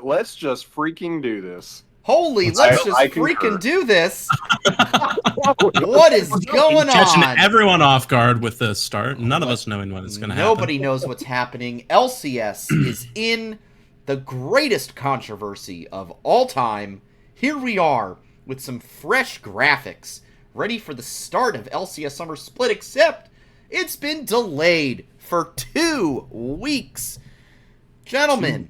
Let's just freaking do this. Holy, Let's let's go. just I freaking concur. do this. What is going Catching on? everyone off guard with the start. None of What? us knowing when it's going to happen. Nobody knows what's happening. LCS is in the greatest controversy of all time. Here we are with some fresh graphics, ready for the start of LCS Summer Split, except it's been delayed for 2 weeks. Gentlemen,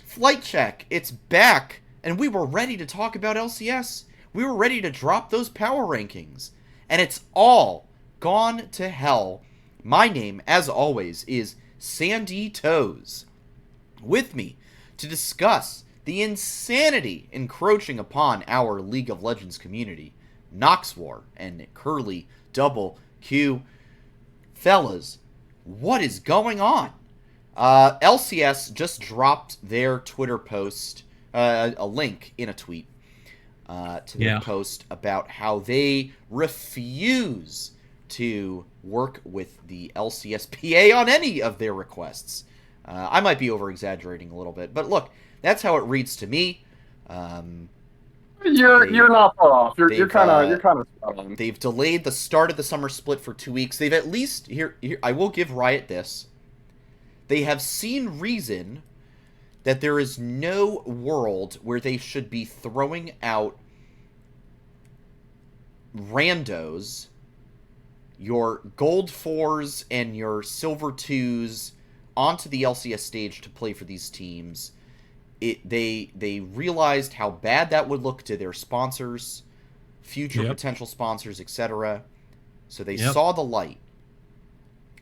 Flight Check, it's back, and we were ready to talk about LCS. We were ready to drop those power rankings, and it's all gone to hell. My name, as always, is Sandy Toes. With me to discuss the insanity encroaching upon our League of Legends community, Noxwar and Curly Double Q. Fellas, what is going on? LCS just dropped their Twitter post, a link in a tweet to their post about how they refuse to work with the LCSPA on any of their requests. I might be over-exaggerating a little bit, but look, that's how it reads to me. You're not far off. You're kind of spot on. They've delayed the start of the summer split for 2 weeks. They've at least here I will give Riot this. They have seen reason that there is no world where they should be throwing out randos, your gold 4s and your silver 2s onto the LCS stage to play for these teams. They realized how bad that would look to their sponsors, future potential sponsors, etc. So they saw the light.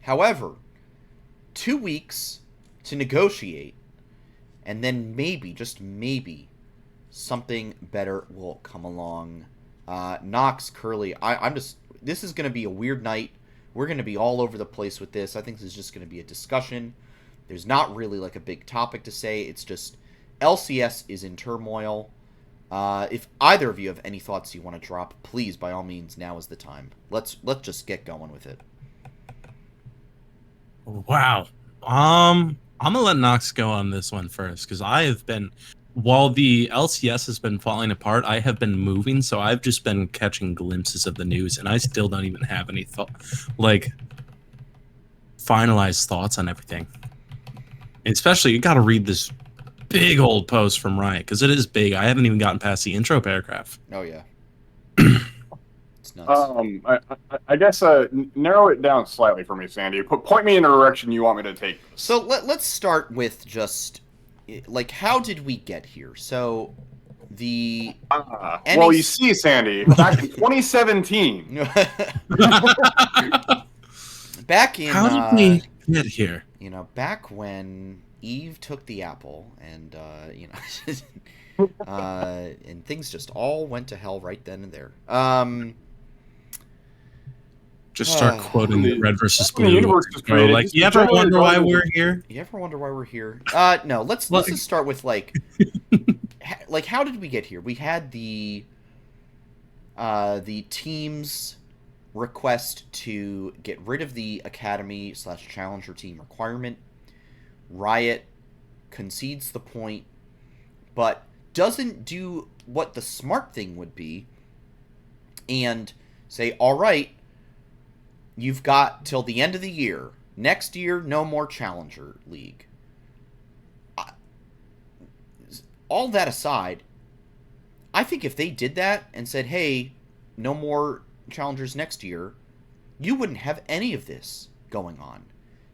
However, 2 weeks to negotiate, and then maybe, just maybe, something better will come along. Nox, Curly, I'm just... This is going to be a weird night. We're going to be all over the place with this. I think this is just going to be a discussion. There's not really like a big topic to say. It's just LCS is in turmoil. If either of you have any thoughts you want to drop, please, by all means, now is the time. Let's just get going with it. Wow. I'm gonna let Nox go on this one first because I have been, while the LCS has been falling apart, I have been moving, so I've just been catching glimpses of the news, and I still don't even have any finalized thoughts on everything. And especially, you got to read this big old post from Riot because it is big. I haven't even gotten past the intro paragraph. Oh yeah. It's nuts. I guess narrow it down slightly for me, Sandy. Point me in the direction you want me to take. So let's start with just like, how did we get here? So the well, you see, Sandy, back in 2017. Back in how did we get here? You know, back when Eve took the apple, and you know, and things just all went to hell right then and there. Just start quoting the Red versus Blue. You ever wonder why we're here? You ever wonder why we're here? No. Let's just start with like how did we get here? We had the team's request to get rid of the Academy/Challenger team requirement. Riot concedes the point, but doesn't do what the smart thing would be and say, all right, you've got till the end of the year. Next year, no more Challenger League. All that aside, I think if they did that and said, hey, no more Challengers next year, you wouldn't have any of this going on.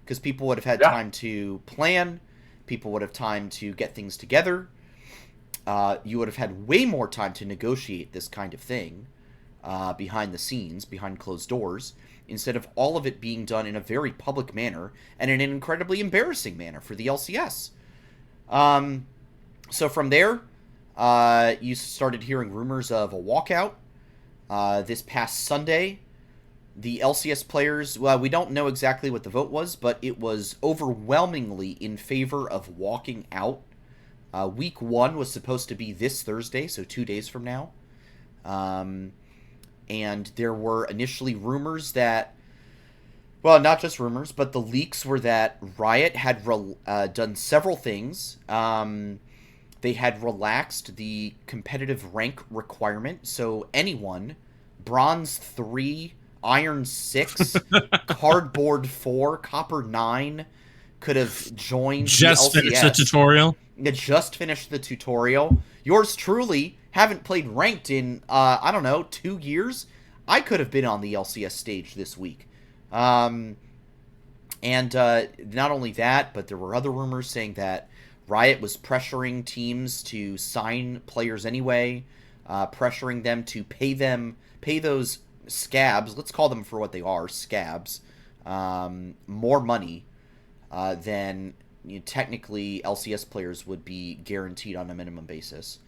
Because people would have had time to plan. People would have time to get things together. You would have had way more time to negotiate this kind of thing behind the scenes, behind closed doors, instead of all of it being done in a very public manner and in an incredibly embarrassing manner for the LCS. So from there, you started hearing rumors of a walkout. This past Sunday, the LCS players, well, we don't know exactly what the vote was, but it was overwhelmingly in favor of walking out. Week 1 was supposed to be this Thursday, so 2 days from now. And there were initially rumors that, well, not just rumors, but the leaks were that Riot had done several things. They had relaxed the competitive rank requirement, so anyone, Bronze 3, Iron 6, Cardboard 4, Copper 9, could have joined the Just finished the LCS. tutorial. You just finished the tutorial. Yours truly haven't played ranked in, I don't know, 2 years. I could have been on the LCS stage this week. And not only that, but there were other rumors saying that Riot was pressuring teams to sign players anyway, pressuring them to pay those scabs, let's call them for what they are, scabs, more money than technically LCS players would be guaranteed on a minimum basis.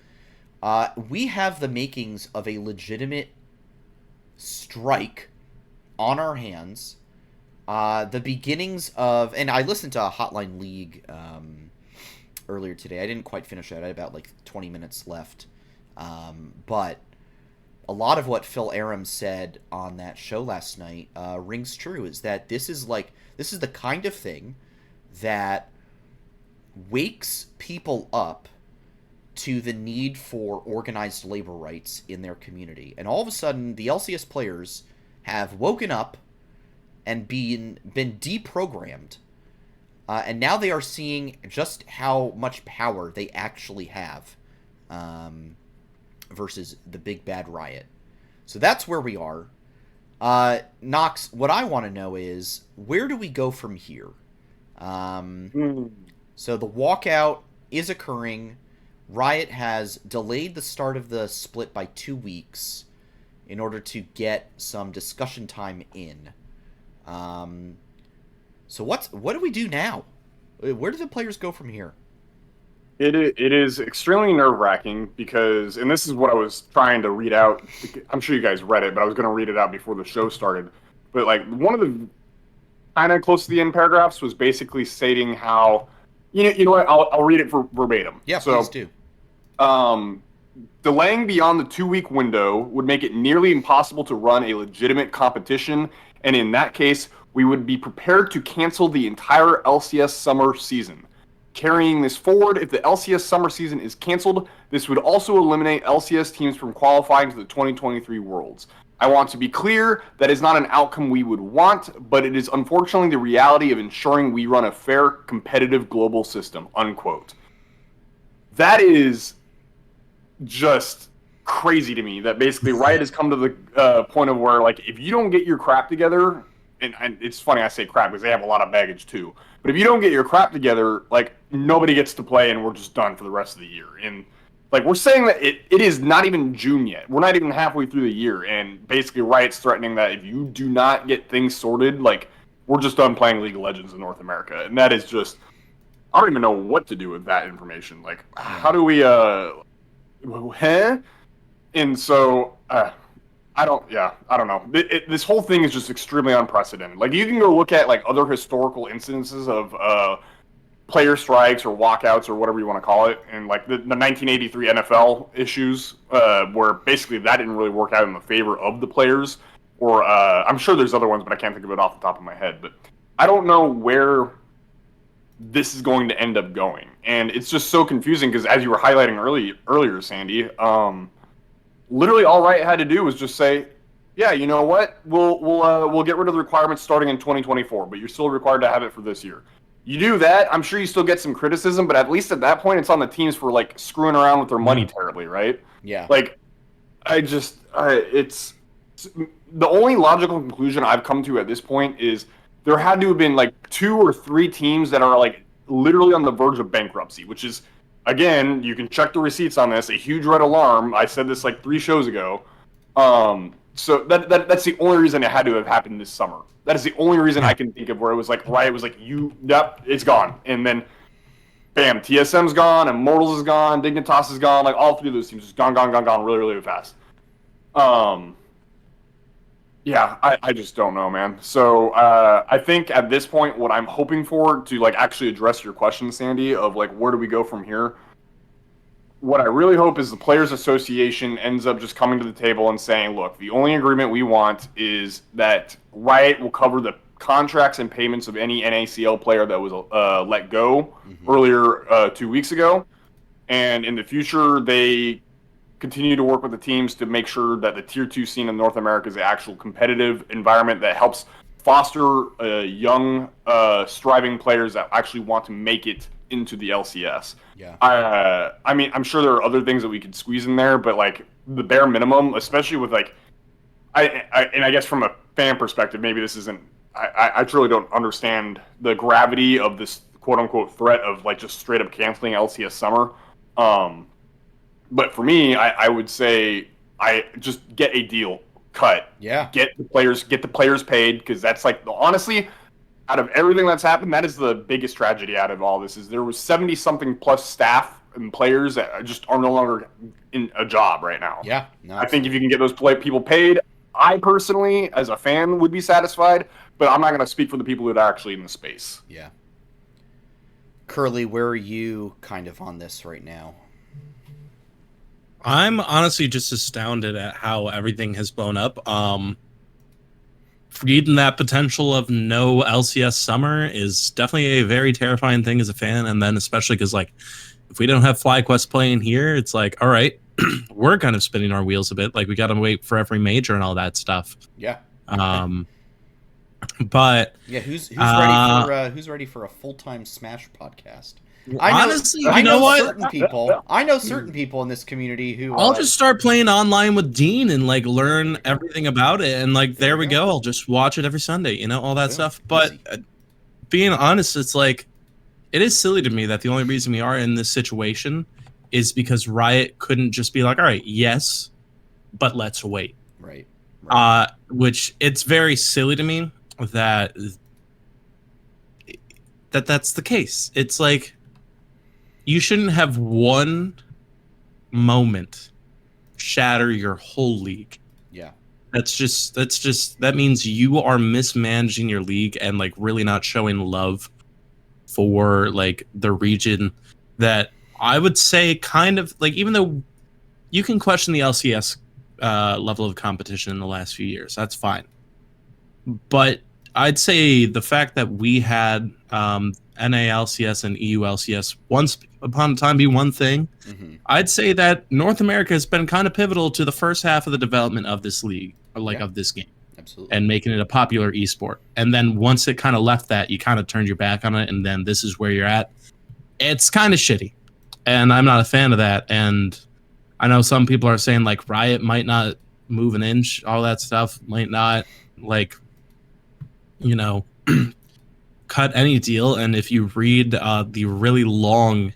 We have the makings of a legitimate strike on our hands. The beginnings of, and I listened to Hotline League earlier today. I didn't quite finish it. I had about like 20 minutes left. But a lot of what Phil Aram said on that show last night rings true, is that this is the kind of thing that wakes people up to the need for organized labor rights in their community. And all of a sudden, the LCS players have woken up and been deprogrammed. And now they are seeing just how much power they actually have versus the big bad Riot. So that's where we are. Nox, what I want to know is, where do we go from here? So the walkout is occurring. Riot has delayed the start of the split by 2 weeks in order to get some discussion time in. So what do we do now? Where do the players go from here? It is extremely nerve-wracking because, and this is what I was trying to read out. I'm sure you guys read it, but I was going to read it out before the show started. But like one of the kind of close to the end paragraphs was basically stating how, you know what? I'll read it verbatim. Yeah, so, please do. Delaying beyond the 2-week window would make it nearly impossible to run a legitimate competition, and in that case, we would be prepared to cancel the entire LCS summer season. Carrying this forward, if the LCS summer season is canceled, this would also eliminate LCS teams from qualifying to the 2023 Worlds. I want to be clear, that is not an outcome we would want, but it is unfortunately the reality of ensuring we run a fair, competitive global system, unquote. That is just crazy to me, that basically Riot has come to the point of where, like, if you don't get your crap together, and it's funny I say crap because they have a lot of baggage too, but if you don't get your crap together, like, nobody gets to play and we're just done for the rest of the year. And like, we're saying that it is not even June yet. We're not even halfway through the year, and basically Riot's threatening that if you do not get things sorted, like, we're just done playing League of Legends in North America. And that is just, I don't even know what to do with that information. Like, how do we And so, I don't know. This whole thing is just extremely unprecedented. Like, you can go look at, like, other historical incidences of player strikes or walkouts or whatever you want to call it, and, like, the 1983 NFL issues, where basically that didn't really work out in the favor of the players. Or, I'm sure there's other ones, but I can't think of it off the top of my head. But I don't know where this is going to end up going. And it's just so confusing because, as you were highlighting earlier, Sandy, literally all Riot had to do was just say, yeah, you know what, we'll get rid of the requirements starting in 2024, but you're still required to have it for this year. You do that, I'm sure you still get some criticism, but at least at that point it's on the teams for, like, screwing around with their money terribly, right? Yeah. Like, it's the only logical conclusion I've come to at this point is there had to have been, like, 2 or 3 teams that are, like, literally on the verge of bankruptcy, which is, again, you can check the receipts on this, a huge red alarm. I said this like 3 shows ago. So that's the only reason it had to have happened this summer. That is the only reason I can think of where it was like Riot was like, yep, it's gone. And then, bam, TSM's gone, Immortals is gone, Dignitas is gone. Like, all 3 of those teams just gone really, really fast. Yeah, I just don't know, man. So I think at this point, what I'm hoping for to, like, actually address your question, Sandy, of, like, where do we go from here? What I really hope is the Players Association ends up just coming to the table and saying, look, the only agreement we want is that Riot will cover the contracts and payments of any NACL player that was let go earlier 2 weeks ago. and in the future they continue to work with the teams to make sure that the Tier 2 scene in North America is an actual competitive environment that helps foster young, striving players that actually want to make it into the LCS. Yeah. I mean, I'm sure there are other things that we could squeeze in there, but like the bare minimum, especially with like, I guess from a fan perspective, maybe this isn't. I truly don't understand the gravity of this quote unquote threat of like just straight up canceling LCS summer. But for me, I would say I just get a deal cut. Yeah. Get the players paid, because that's like, honestly, out of everything that's happened, that is the biggest tragedy out of all this. Is there was 70 something plus staff and players that just are no longer in a job right now. Yeah. No, I think if you can get those people paid, I personally, as a fan, would be satisfied. But I'm not going to speak for the people that are actually in the space. Yeah. Curly, where are you kind of on this right now? I'm honestly just astounded at how everything has blown up. Reading that potential of no LCS summer is definitely a very terrifying thing as a fan, and then especially because like if we don't have FlyQuest playing here, it's like, all right, we're kind of spinning our wheels a bit. Like we got to wait for every major and all that stuff. Yeah. But yeah, who's ready for a full-time Smash podcast? Honestly, I know what? certain people in this community who I'll just start playing online with Dean and like learn everything about it, and like there we go. I'll just watch it every Sunday, you know, all that stuff. But being honest, it's like it is silly to me that the only reason we are in this situation is because Riot couldn't just be like, all right, yes, but let's wait. Right. Which it's very silly to me that's the case. It's like you shouldn't have one moment shatter your whole league. Yeah. That means you are mismanaging your league and like really not showing love for like the region that I would say kind of like, even though you can question the LCS level of competition in the last few years, that's fine. But I'd say the fact that we had NA-LCS and EU-LCS once upon a time be one thing, I'd say that North America has been kind of pivotal to the first half of the development of this league, or like of this game. Absolutely. And making it a popular esport. And then once it kind of left that, you kind of turned your back on it, and then this is where you're at. It's kind of shitty. And I'm not a fan of that. And I know some people are saying, like, Riot might not move an inch, all that stuff, might not, like, you know, cut any deal. And if you read the really long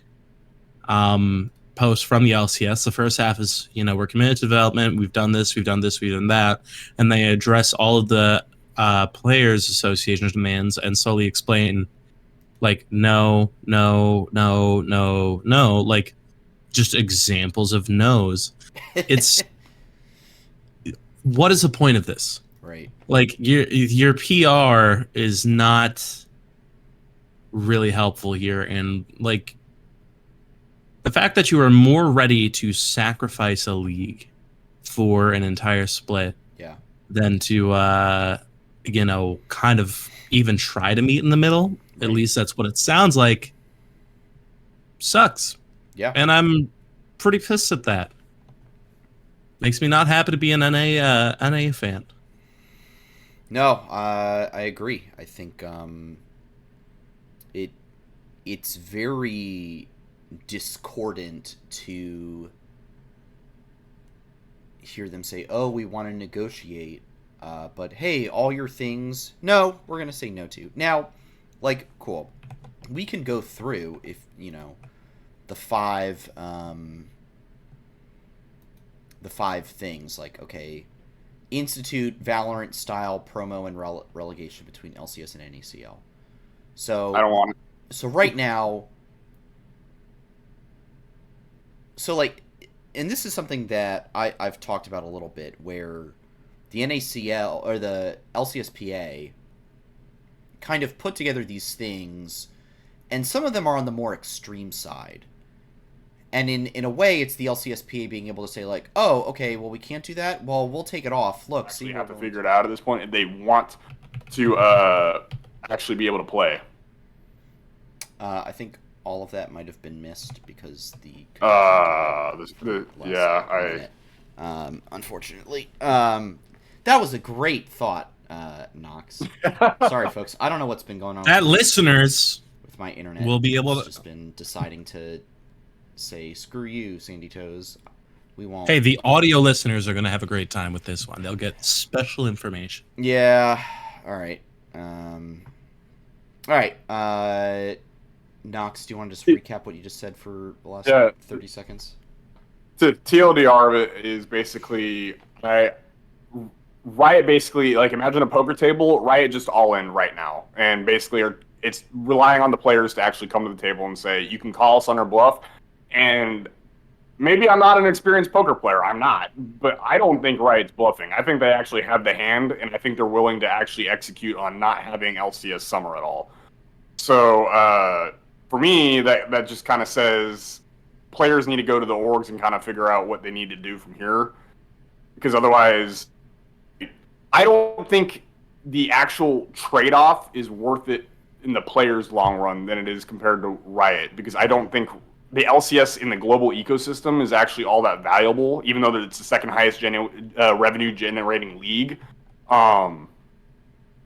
post from the LCS, the first half is, you know, we're committed to development, we've done this, we've done this, we've done that, and they address all of the players association demands and slowly explain, like, no, like just examples of no's. It's what is the point of this? Right. Like your PR is not really helpful here, and like the fact that you are more ready to sacrifice a league for an entire split than to you know, kind of even try to meet in the middle, at least that's what it sounds like, sucks. Yeah. And I'm pretty pissed at that. Makes me not happy to be an NA fan. No, I agree. I think it's very discordant to hear them say, "Oh, we want to negotiate," but hey, all your things, no, we're gonna say no to. Now, like, cool, we can go through, if you know, the five things, like, okay, institute Valorant style promo and relegation between LCS and NACL. So I don't want it. So right now, so like, and this is something that I've talked about a little bit, where the NACL or the LCSPA kind of put together these things, and some of them are on the more extreme side. And in a way, it's the LCSPA being able to say, like, oh, okay, well, we can't do that. Well, we'll take it off. Look, see, you have to figure it out at this point. They want to actually be able to play. I think all of that might have been missed because the yeah, minute. Unfortunately, that was a great thought, Knox. Sorry, folks. I don't know what's been going on That listeners with my internet. will be able It's to. just been deciding to say screw you, Sandy Toes. We won't. Hey, the audio listeners are going to have a great time with this one. They'll get special information. Yeah. All right. All right. Knox, do you want to just recap what you just said for the last 30 seconds? The TLDR of it is basically, Riot basically, like, imagine a poker table, Riot just all in right now. And basically, it's relying on the players to actually come to the table and say, you can call us on our bluff. And maybe I'm not an experienced poker player. I'm not. But I don't think Riot's bluffing. I think they actually have the hand, and I think they're willing to actually execute on not having LCS Summer at all. So, for me, that just kind of says players need to go to the orgs and kind of figure out what they need to do from here. Because otherwise, I don't think the actual trade-off is worth it in the players' long run than it is compared to Riot. Because I don't think the LCS in the global ecosystem is actually all that valuable, even though it's the second highest revenue-generating league.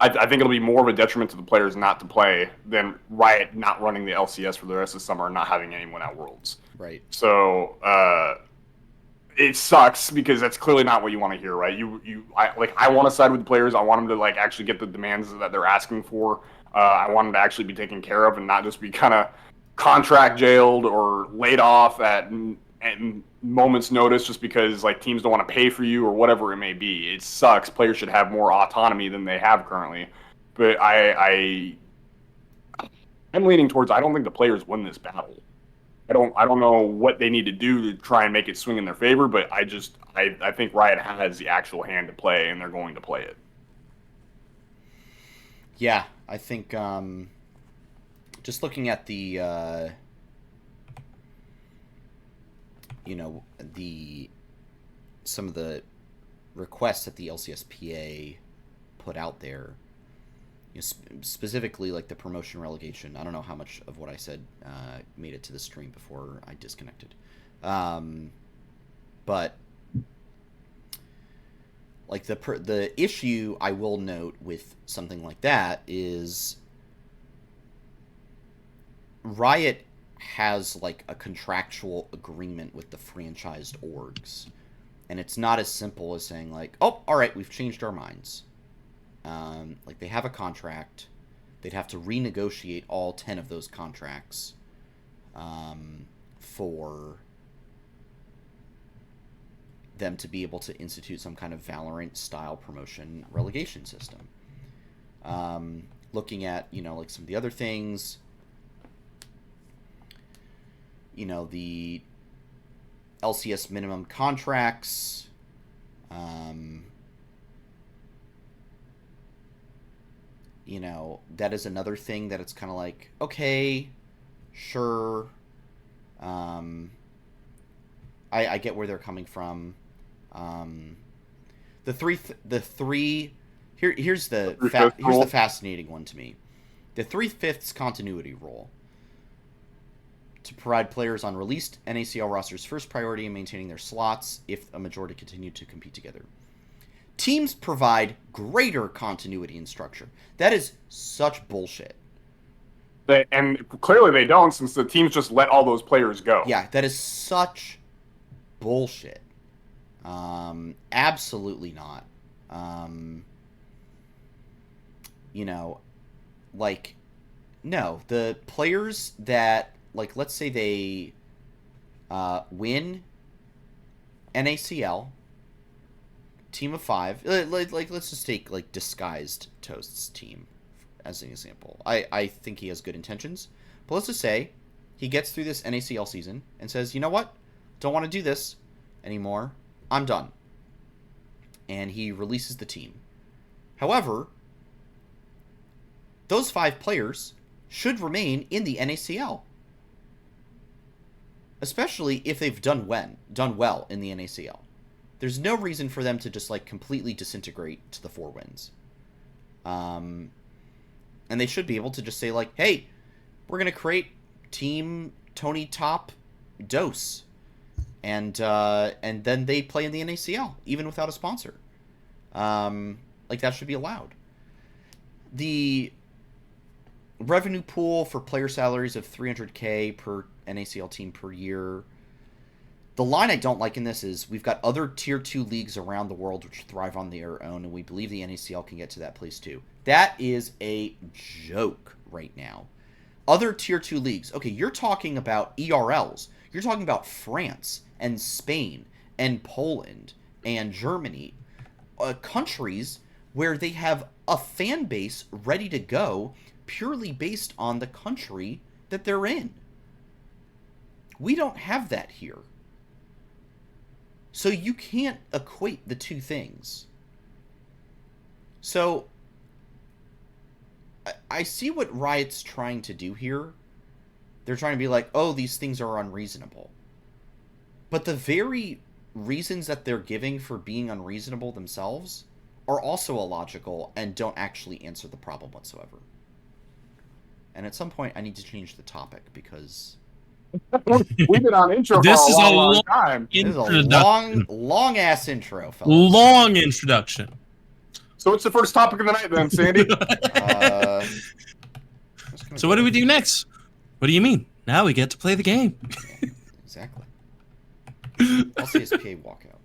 I think it'll be more of a detriment to the players not to play than Riot not running the LCS for the rest of the summer and not having anyone at Worlds. Right. So it sucks because that's clearly not what you want to hear, right? I want to side with the players. I want them to like actually get the demands that they're asking for. I want them to actually be taken care of and not just be kind of contract jailed or laid off at moment's notice just because like teams don't want to pay for you or whatever it may be. It sucks. Players should have more autonomy than they have currently. But I'm leaning towards I don't think the players win this battle. I don't know what they need to do to try and make it swing in their favor, but I think Riot has the actual hand to play and they're going to play it. Yeah, I think just looking at the some of the requests that the LCSPA put out there, specifically like the promotion relegation. I don't know how much of what I said made it to the stream before I disconnected, but like the issue I will note with something like that is Riot has like a contractual agreement with the franchised orgs, and it's not as simple as saying like, oh, all right, we've changed our minds. Like they have a contract, they'd have to renegotiate all 10 of those contracts for them to be able to institute some kind of Valorant style promotion relegation system. Looking at like some of the other things, the LCS minimum contracts, that is another thing that it's kind of like, okay, sure, I get where they're coming from. Here's the fascinating one to me. The 3/5 continuity rule. To provide players on released NACL rosters first priority in maintaining their slots if a majority continue to compete together. Teams provide greater continuity and structure. That is such bullshit. And clearly they don't, since the teams just let all those players go. Yeah, that is such bullshit. Absolutely not. No, the players that, like, let's say they win NACL, team of 5. Like, let's just take, like, Disguised Toast's team as an example. I think he has good intentions. But let's just say he gets through this NACL season and says, you know what? Don't want to do this anymore. I'm done. And he releases the team. However, those 5 players should remain in the NACL. Especially if they've done well in the NACL. There's no reason for them to just like completely disintegrate to the 4 wins. And they should be able to just say like, hey, we're going to create Team Tony Top Dose, and then they play in the NACL even without a sponsor. Like, that should be allowed. The revenue pool for player salaries of $300K per NACL team per year. The line I don't like in this is we've got other Tier 2 leagues around the world which thrive on their own, and we believe the NACL can get to that place too. That is a joke right now. Other Tier 2 leagues. Okay, you're talking about ERLs. You're talking about France and Spain and Poland and Germany. Countries where they have a fan base ready to go purely based on the country that they're in. We don't have that here. So you can't equate the two things. So I see what Riot's trying to do here. They're trying to be like, oh, these things are unreasonable. But the very reasons that they're giving for being unreasonable themselves are also illogical and don't actually answer the problem whatsoever. And at some point, I need to change the topic because we've been on intro This for is a a long long time. this is a introduction. long ass intro, fellas. Long introduction. So what's the first topic of the night then, Sandy? So what do we do next? What do you mean? Now we get to play the game. Exactly. LCSPA walkout.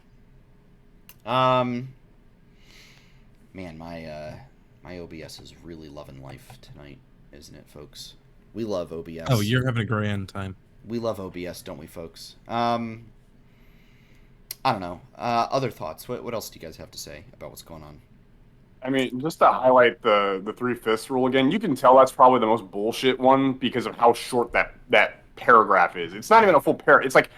Man, my OBS is really loving life tonight, isn't it, folks? We love OBS. Oh, you're having a grand time. We love OBS, don't we, folks? I don't know. Other thoughts? What else do you guys have to say about what's going on? I mean, just to highlight the 3/5 rule again, you can tell that's probably the most bullshit one because of how short that paragraph is. It's not even a full paragraph. It's like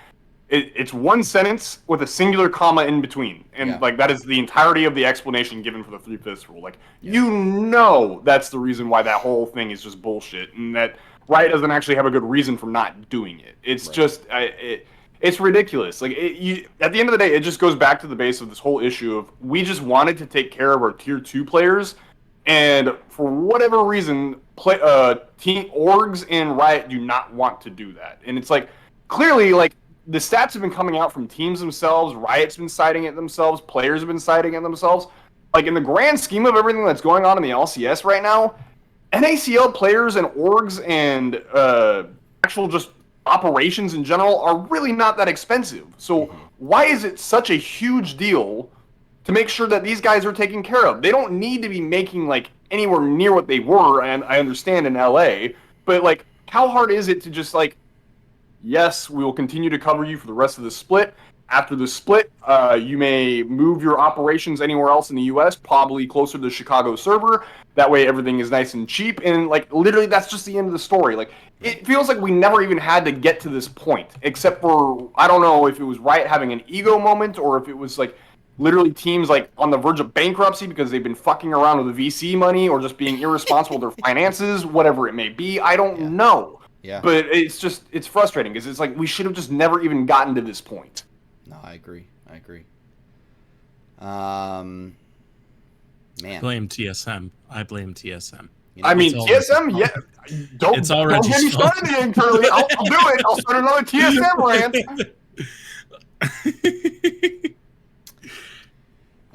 it's one sentence with a singular comma in between, and like that is the entirety of the explanation given for the 3/5 rule. Like you know, that's the reason why that whole thing is just bullshit, and that Riot doesn't actually have a good reason for not doing it. It's just it's ridiculous. Like at the end of the day, it just goes back to the base of this whole issue of we just wanted to take care of our tier 2 players, and for whatever reason, team orgs and Riot do not want to do that. And it's like clearly like the stats have been coming out from teams themselves. Riot's been citing it themselves. Players have been citing it themselves. Like in the grand scheme of everything that's going on in the LCS right now, NACL players and orgs and actual just operations in general are really not that expensive. So why is it such a huge deal to make sure that these guys are taken care of? They don't need to be making like anywhere near what they were, and I understand in LA, but like how hard is it to just like, yes, we will continue to cover you for the rest of the split. After the split, you may move your operations anywhere else in the U.S., probably closer to the Chicago server. That way everything is nice and cheap. And, like, literally that's just the end of the story. Like, it feels like we never even had to get to this point, except for, I don't know if it was Riot having an ego moment or if it was, like, literally teams, like, on the verge of bankruptcy because they've been fucking around with the VC money or just being irresponsible with their finances, whatever it may be. I don't know. Yeah. But it's frustrating because it's like we should have just never even gotten to this point. No, I agree. Man. Blame TSM. I blame TSM. You know, I mean, it's TSM, yeah. Don't It's already get me fault. started internally. I'll do it. I'll start another TSM rant.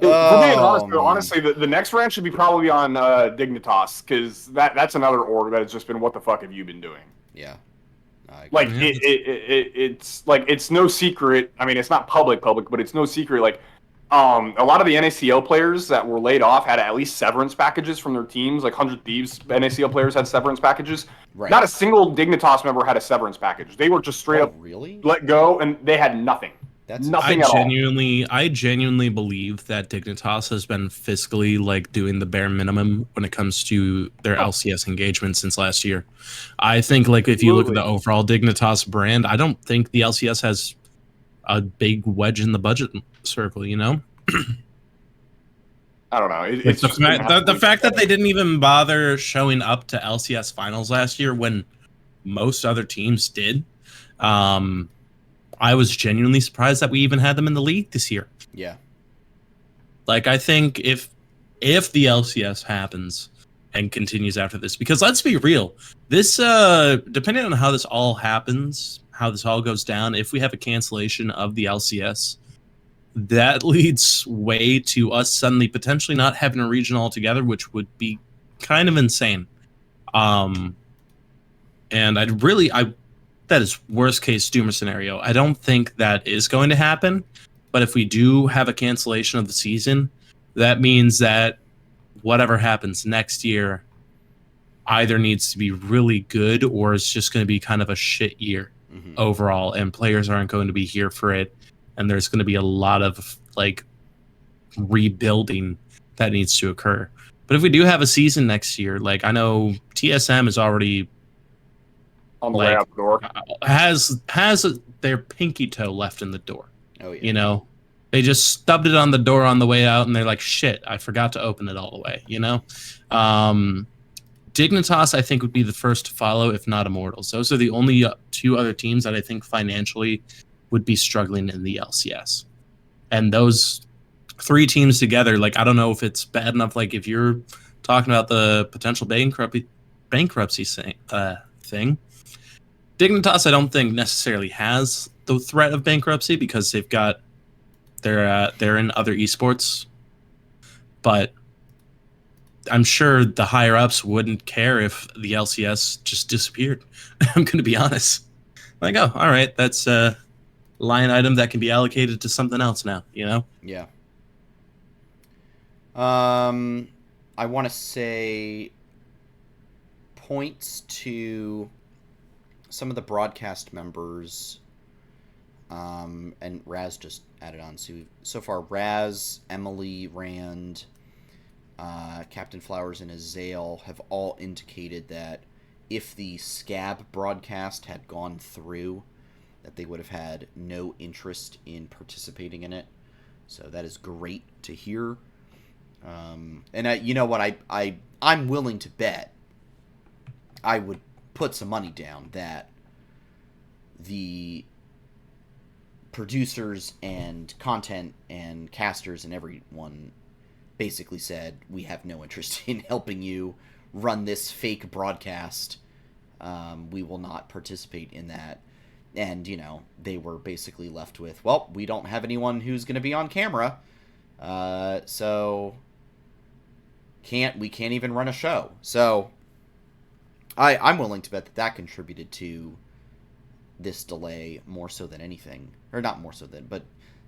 For being honest, though, honestly, the next rant should be probably on Dignitas, because that's another org that has just been, what the fuck have you been doing? Yeah. Like it's like it's no secret. I mean, it's not public, but it's no secret. Like, a lot of the NACL players that were laid off had at least severance packages from their teams. Like 100 Thieves NACL players had severance packages. Right. Not a single Dignitas member had a severance package. They were just straight up really let go, and they had nothing. That's nothing at all. I genuinely believe that Dignitas has been fiscally like doing the bare minimum when it comes to their LCS engagement since last year. I think like if you look at the overall Dignitas brand, I don't think the LCS has a big wedge in the budget circle, you know? I don't know. It's the fact that they didn't even bother showing up to LCS finals last year when most other teams did. I was genuinely surprised that we even had them in the league this year. Yeah. Like, I think if the LCS happens, and continues after this. Because let's be real, this depending on how this all happens, how this all goes down, if we have a cancellation of the LCS, that leads way to us suddenly potentially not having a region altogether, which would be kind of insane. And I that is worst case doomer scenario. I don't think that is going to happen, but if we do have a cancellation of the season, that means that whatever happens next year either needs to be really good or it's just going to be kind of a shit year overall, and players aren't going to be here for it, and there's going to be a lot of like rebuilding that needs to occur. But if we do have a season next year, like I know TSM is already on the way out the door, has their pinky toe left in the door. Oh yeah. You know, they just stubbed it on the door on the way out, and they're like, "Shit, I forgot to open it all the way." You know, Dignitas I think would be the first to follow, if not Immortals. Those are the only two other teams that I think financially would be struggling in the LCS, and those three teams together, like I don't know if it's bad enough. Like if you're talking about the potential bankruptcy thing. Dignitas, I don't think necessarily has the threat of bankruptcy because they've got they're in other esports, but I'm sure the higher ups wouldn't care if the LCS just disappeared. I'm going to be honest. Like, oh, all right, that's a line item that can be allocated to something else now. You know? Yeah. I want to say points to some of the broadcast members, and Raz just added on. So far, Raz, Emily, Rand, Captain Flowers, and Azael have all indicated that if the Scab broadcast had gone through, that they would have had no interest in participating in it. So that is great to hear. And you know what? I'm willing to bet. I would put some money down that the producers and content and casters and everyone basically said, we have no interest in helping you run this fake broadcast. We will not participate in that. And, you know, they were basically left with, well, we don't have anyone who's going to be on camera. So we can't even run a show. So I'm willing to bet that contributed to this delay more so than anything, or not more so than, but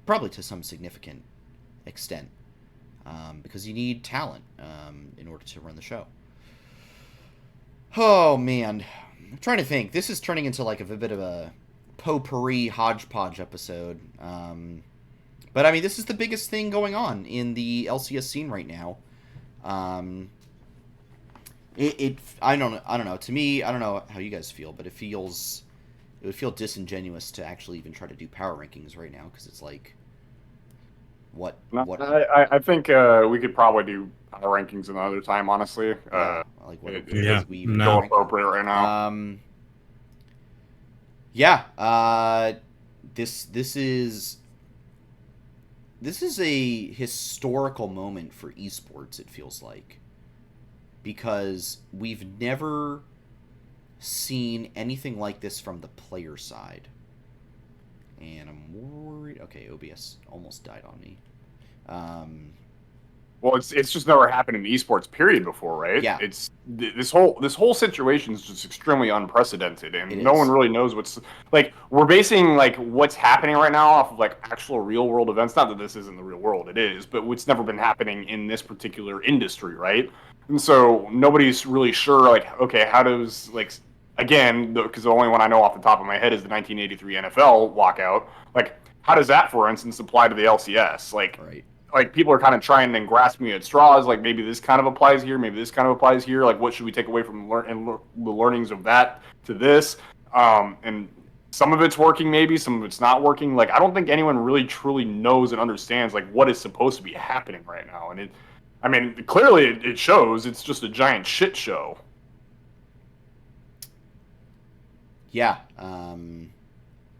probably to some significant extent, because you need talent in order to run the show. Oh man, I'm trying to think. This is turning into like a bit of a potpourri hodgepodge episode. But I mean, this is the biggest thing going on in the LCS scene right now. I don't know. To me, I don't know how you guys feel, but it would feel disingenuous to actually even try to do power rankings right now, because it's like, what? I think we could probably do power rankings another time. Honestly, like what? We even feel appropriate right now. This is a historical moment for esports. It feels like, because we've never seen anything like this from the player side, and I'm worried. Okay, OBS almost died on me. Well, it's just never happened in esports period before, right? Yeah. It's this whole situation is just extremely unprecedented, and no one really knows what's like. We're basing like what's happening right now off of like actual real world events. Not that this isn't the real world, it is, but it's never been happening in this particular industry, right? And so nobody's really sure, like, okay, how does, like, again, because the only one I know off the top of my head is the 1983 NFL walkout. Like, how does that, for instance, apply to the LCS? Like, right. Like, people are kind of trying and grasping at straws. Like, maybe this kind of applies here, maybe this kind of applies here. Like, what should we take away from the learnings of that to this? And some of it's working, maybe some of it's not working. Like, I don't think anyone really truly knows and understands like what is supposed to be happening right now. And I mean, clearly it shows. It's just a giant shit show. Yeah.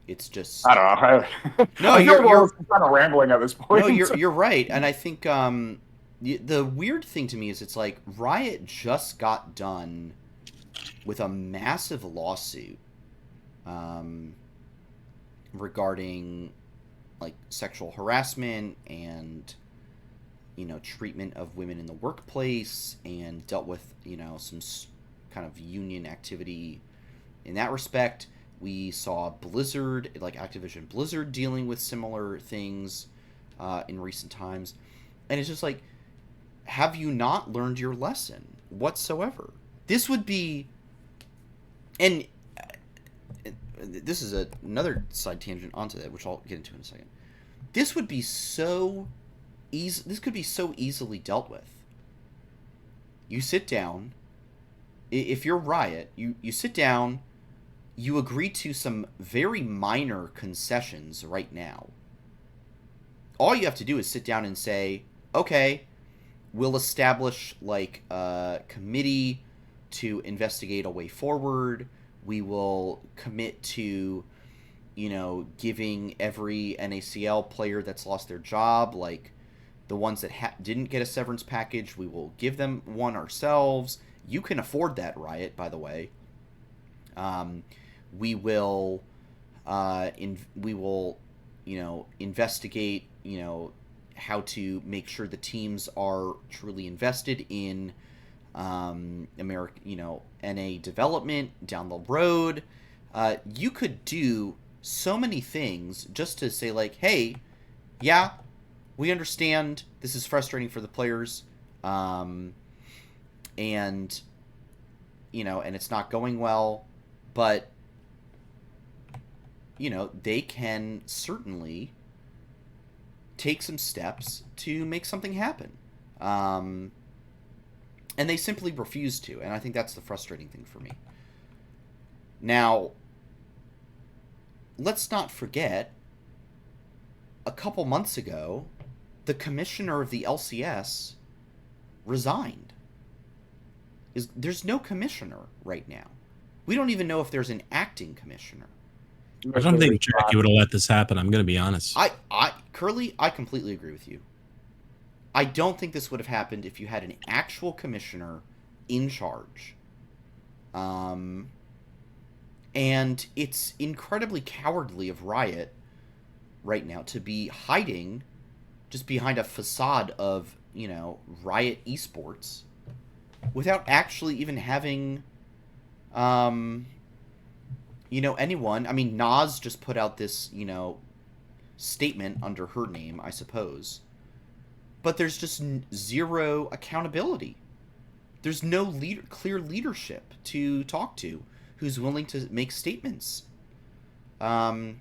It's just, I don't know. No, I you're kind of rambling at this point. No, you're right, and I think The weird thing to me is it's like Riot just got done with a massive lawsuit regarding like sexual harassment and treatment of women in the workplace, and dealt with some kind of union activity in that respect. We saw Blizzard, like Activision Blizzard, dealing with similar things in recent times, and it's just like, have you not learned your lesson whatsoever? This would be, and this is another side tangent onto that, which I'll get into in a second. This would be so easy. This could be so easily dealt with. You sit down. If you're Riot, you sit down. You agree to some very minor concessions right now. All you have to do is sit down and say, okay, we'll establish like a committee to investigate a way forward. We will commit to, giving every NACL player that's lost their job, like the ones that didn't get a severance package, we will give them one ourselves. You can afford that, Riot, by the way. We will, investigate, how to make sure the teams are truly invested in NA development down the road. You could do so many things just to say like, hey, yeah, we understand this is frustrating for the players, and and it's not going well, but they can certainly take some steps to make something happen. And they simply refuse to, and I think that's the frustrating thing for me. Now, let's not forget, a couple months ago, the commissioner of the LCS resigned. There's no commissioner right now. We don't even know if there's an acting commissioner. I don't think Jackie would have let this happen. I'm going to be honest. Curly, I completely agree with you. I don't think this would have happened if you had an actual commissioner in charge. And it's incredibly cowardly of Riot right now to be hiding just behind a facade of, Riot Esports without actually even having, anyone. I mean, Nas just put out this, statement under her name, I suppose. But there's just zero accountability. There's no clear leadership to talk to who's willing to make statements. And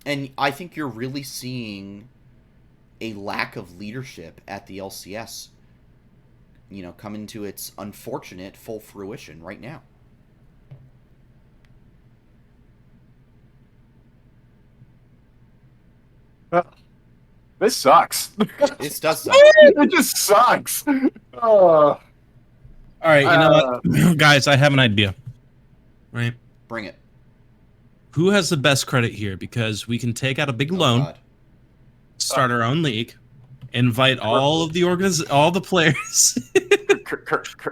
I think you're really seeing a lack of leadership at the LCS, come into its unfortunate full fruition right now. This sucks. This does suck. It just sucks. All right, you know what? Guys, I have an idea. Right? Bring it. Who has the best credit here? Because we can take out a big loan, God. start our own league, invite all of the all the players.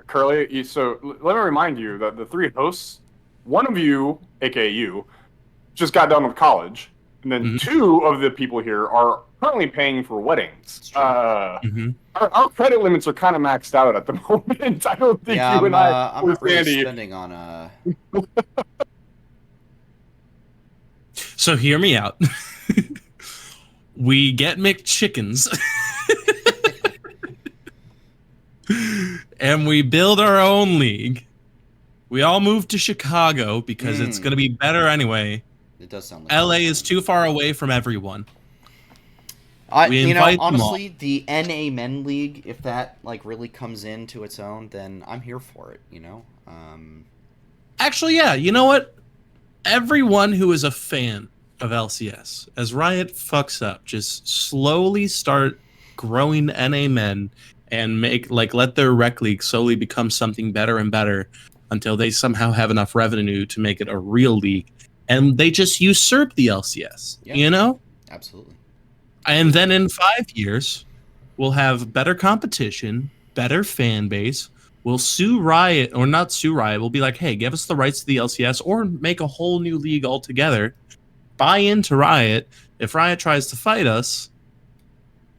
Curly, so let me remind you that the three hosts, one of you, aka you, just got done with college, and then two of the people here are currently paying for weddings. Our credit limits are kind of maxed out at the moment. I don't think you and I'm not really spending on So hear me out. We get McChickens. And we build our own league. We all move to Chicago because it's going to be better anyway. It does sound like LA is too far away from everyone. Honestly, the NA Men League, if that really comes into its own, then I'm here for it, Actually, yeah, you know what? Everyone who is a fan of LCS, as Riot fucks up, just slowly start growing NA Men and let their rec league slowly become something better and better until they somehow have enough revenue to make it a real league. And they just usurp the LCS, Yeah. Absolutely. And then in 5 years, We'll have better competition, better fan base. We'll sue Riot, or not sue Riot. We'll be like, hey, give us the rights to the LCS or make a whole new league altogether. Buy into Riot. If Riot tries to fight us,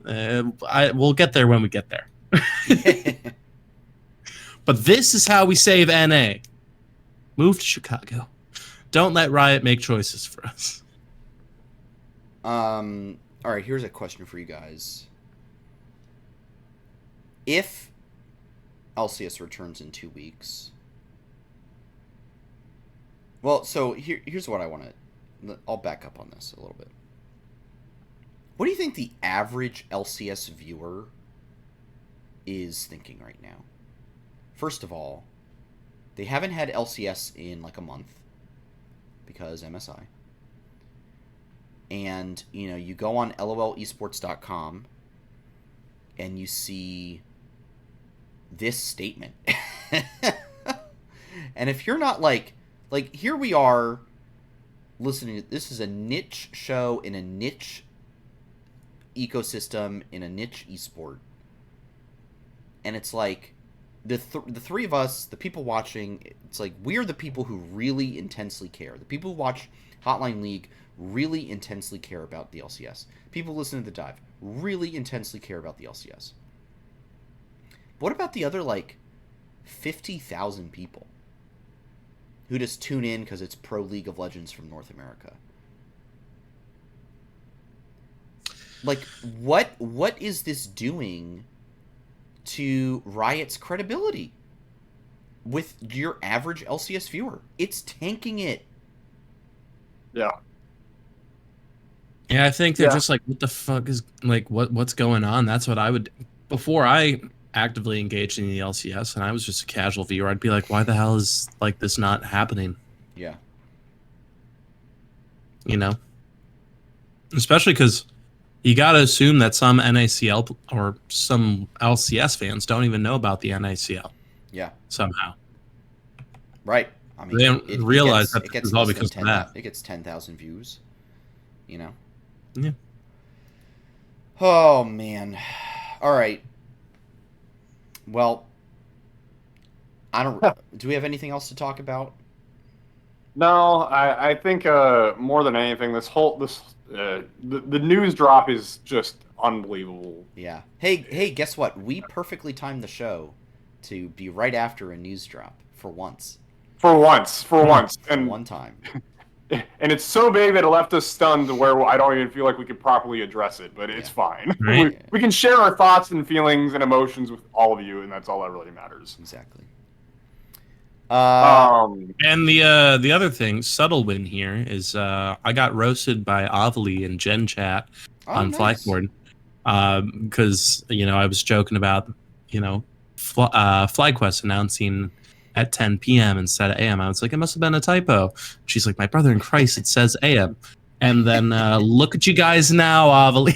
we'll get there when we get there. But this is how we save NA. Move to Chicago. Don't let Riot make choices for us. All right, here's a question for you guys. If LCS returns in 2 weeks, well, so here's what I want to. I'll back up on this a little bit. What do you think the average LCS viewer is thinking right now? First of all, they haven't had LCS in like a month because MSI. And, you go on lolesports.com and you see this statement. And if you're not like here we are listening to, this is a niche show in a niche ecosystem in a niche esport. And it's like the three of us, the people watching, it's like we're the people who really intensely care. The people who watch Hotline League really intensely care about the LCS. People listening to The Dive really intensely care about the LCS. What about the other, 50,000 people who just tune in because it's Pro League of Legends from North America? What is this doing to Riot's credibility with your average LCS viewer? It's tanking it. Yeah. Yeah, I think they're just like, what the fuck is, what's going on? That's what I would, before I actively engaged in the LCS and I was just a casual viewer, I'd be like, why the hell is this not happening? Yeah. Especially because you got to assume that some NACL or some LCS fans don't even know about the NACL. Yeah. Somehow. Right. I mean, they don't realize that it's all because of that. It gets 10,000 views. Yeah. Oh, man. All right. Well, I don't. Do we have anything else to talk about? No, I think more than anything, the news drop is just unbelievable. Yeah. Hey, guess what? We perfectly timed the show to be right after a news drop for once. For once, and one time. And it's so big that it left us stunned to where I don't even feel like we could properly address it, but it's fine. Right. We can share our thoughts and feelings and emotions with all of you, and that's all that really matters. Exactly. And the other thing, subtle win here, is I got roasted by Avali in Gen Chat on nice. Flyboard because I was joking about FlyQuest announcing at 10 p.m. instead of a.m. I was like, it must have been a typo. She's like, my brother in Christ, it says a.m. And then look at you guys now, Avali.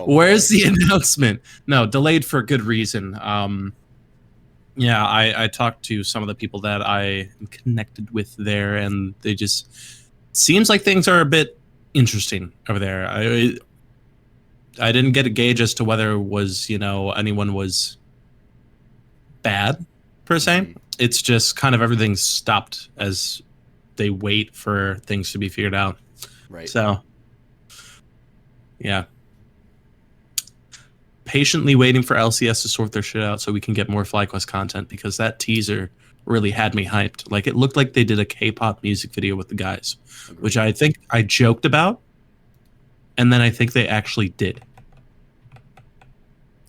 Where's the announcement? No, delayed for a good reason. Yeah, I talked to some of the people that I am connected with there, and they just seems like things are a bit interesting over there. I didn't get a gauge as to whether it was anyone was bad per se. Mm-hmm. It's just kind of everything's stopped as they wait for things to be figured out. Right. So, yeah. Patiently waiting for LCS to sort their shit out so we can get more FlyQuest content, because that teaser really had me hyped. It looked like they did a K-pop music video with the guys. Agreed. Which I think I joked about, and then I think they actually did.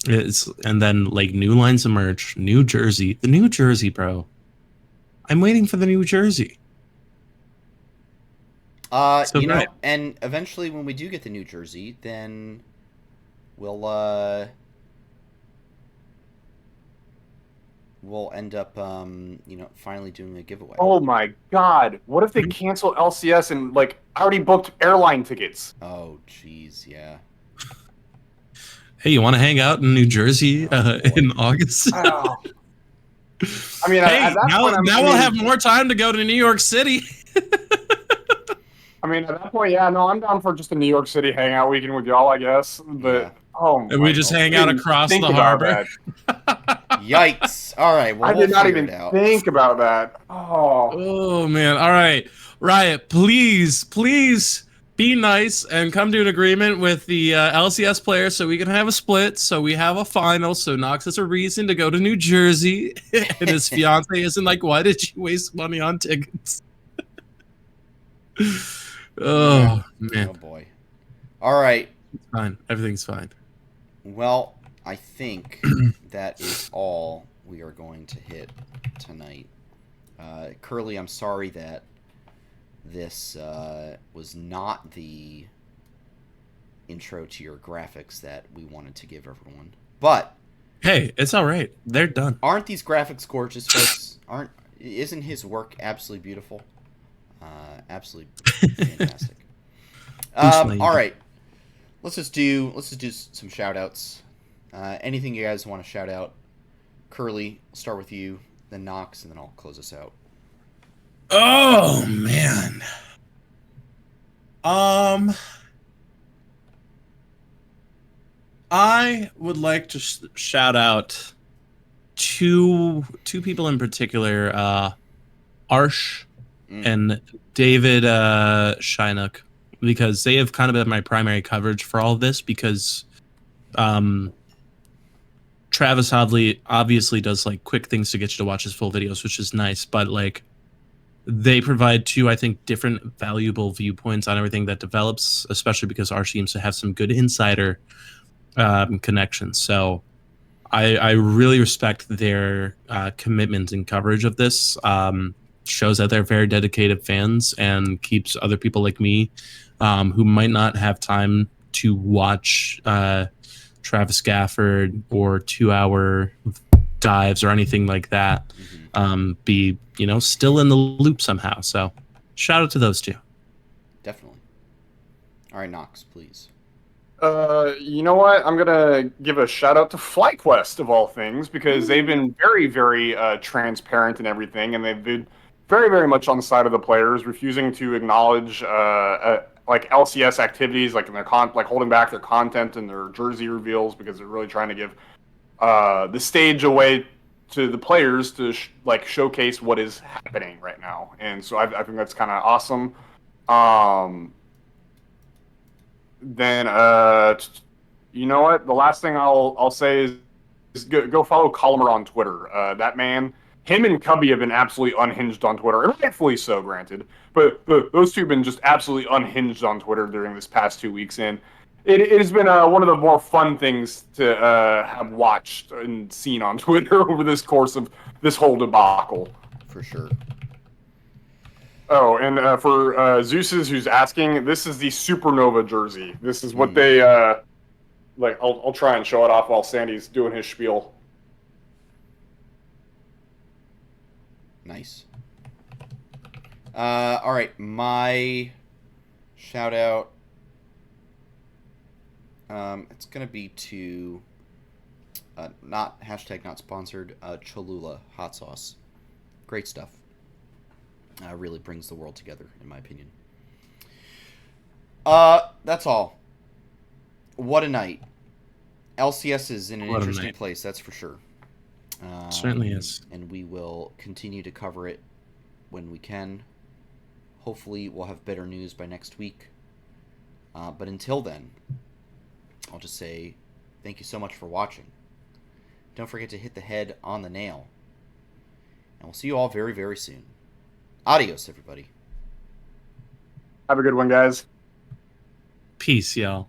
And then new lines of merch, New Jersey, the New Jersey, bro. I'm waiting for the New Jersey. Right. And eventually when we do get the New Jersey, then we'll end up finally doing a giveaway. Oh my god, what if they cancel LCS and I already booked airline tickets? Oh jeez, yeah. Hey, you want to hang out in New Jersey in August? Oh. I mean, hey, at that point, we'll have more time to go to New York City. I mean, at that point, yeah, no, I'm down for just a New York City hangout weekend with y'all, I guess. But Oh And we my just God. hang I out didn't across think the about harbor. that. Yikes! All right, well I we'll did not figure even it out. think about that. Oh. Oh man! All right, Riot, please, please be nice and come to an agreement with the LCS players so we can have a split, so we have a final, so Knox has a reason to go to New Jersey, and his fiance isn't like, "Why did you waste money on tickets?" Oh man, Oh boy. All right. it's fine. Everything's fine. Well, I think that is all we are going to hit tonight. Curly, I'm sorry that this was not the intro to your graphics that we wanted to give everyone. But Hey, it's all right. They're done. aren't these graphics gorgeous, folks? Isn't his work absolutely beautiful? Absolutely fantastic. Boost my All ego. right, let's just do some shout outs. Anything you guys want to shout out? Curly, I'll start with you, then Knox, and then I'll close us out. Oh man. Um, I would like to shout out two people in particular, Arsh and David Shynook, because they have kind of been my primary coverage for all of this. Because Travis Hodley obviously does like quick things to get you to watch his full videos, which is nice, but like they provide two, I think, different valuable viewpoints on everything that develops, especially because Arsh seems to have some good insider connections. So I really respect their commitment and coverage of this. Shows that they're very dedicated fans and keeps other people like me, who might not have time to watch Travis Gafford or 2 hour dives or anything like that, be still in the loop somehow. So shout out to those two. Definitely. All right, Knox, please. You know what? I'm gonna give a shout out to FlyQuest of all things because they've been very, very transparent and everything, and they've been very, very much on the side of the players, refusing to acknowledge like LCS activities, like in their like holding back their content and their jersey reveals because they're really trying to give the stage away to the players to like showcase what is happening right now, and so I think that's kind of awesome. Then you know what? The last thing I'll say is go follow Collimer on Twitter. That man, him and Cubby have been absolutely unhinged on Twitter, and rightfully so, granted. But those two have been just absolutely unhinged on Twitter during this past 2 weeks, and it has been one of the more fun things to have watched and seen on Twitter over this course of this whole debacle. For sure. Oh, and for Zeus's who's asking, this is the Supernova jersey. This is what they like. I'll try and show it off while Sandy's doing his spiel. Nice. All right, my shout out. It's gonna be to not sponsored. Cholula hot sauce, great stuff. Really brings the world together, in my opinion. That's all. What a night. LCS is in an interesting place, that's for sure. Certainly is. And we will continue to cover it when we can. Hopefully, we'll have better news by next week. But until then, I'll just say thank you so much for watching. Don't forget to hit the head on the nail. And we'll see you all very, very soon. Adios, everybody. Have a good one, guys. Peace, y'all.